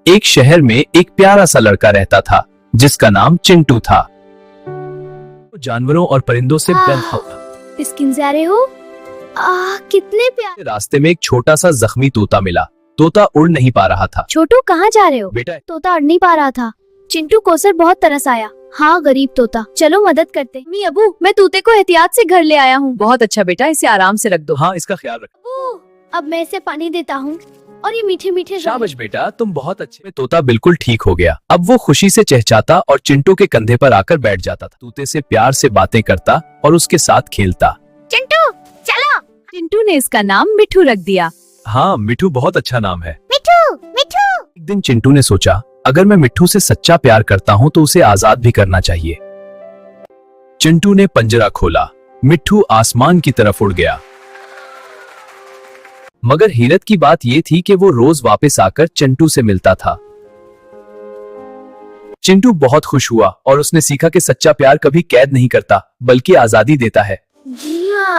एक शहर में एक प्यारा सा लड़का रहता था जिसका नाम चिंटू था। वो जानवरों और परिंदों से बेखौफ। स्किन जा रहे हो? कितने प्यारे। रास्ते में एक छोटा सा जख्मी तोता मिला। तोता उड़ नहीं पा रहा था। छोटू कहाँ जा रहे हो? बेटा, तोता उड़ नहीं पा रहा था। चिंटू को सर बहुत तरस आया। हाँ गरीब तोता, चलो मदद करते। मी अबू, मैं तोते को एहतियात से घर ले आया हूँ। बहुत अच्छा बेटा, इसे आराम से रख दो। हाँ, इसका ख्याल रख। अबू, अब मैं इसे पानी देता हूँ और ये मीठे मीठे शाबाश बेटा, तुम बहुत अच्छे। तोता बिल्कुल ठीक हो गया। अब वो खुशी से चहचहाता और चिंटू के कंधे पर आकर बैठ जाता था। तोते से प्यार से बातें करता और उसके साथ खेलता। चिंटू चलो। चिंटू ने इसका नाम मिठू रख दिया। हाँ, मिठू बहुत अच्छा नाम है। मिठू मिठू। एक दिन चिंटू ने सोचा, अगर मैं मिट्ठू से सच्चा प्यार करता हूँ तो उसे आजाद भी करना चाहिए। चिंटू ने पंजरा खोला। मिट्ठू आसमान की तरफ उड़ गया। मगर हैरत की बात यह थी कि वो रोज वापस आकर चिंटू से मिलता था। चिंटू बहुत खुश हुआ और उसने सीखा कि सच्चा प्यार कभी कैद नहीं करता बल्कि आजादी देता है। जी हाँ।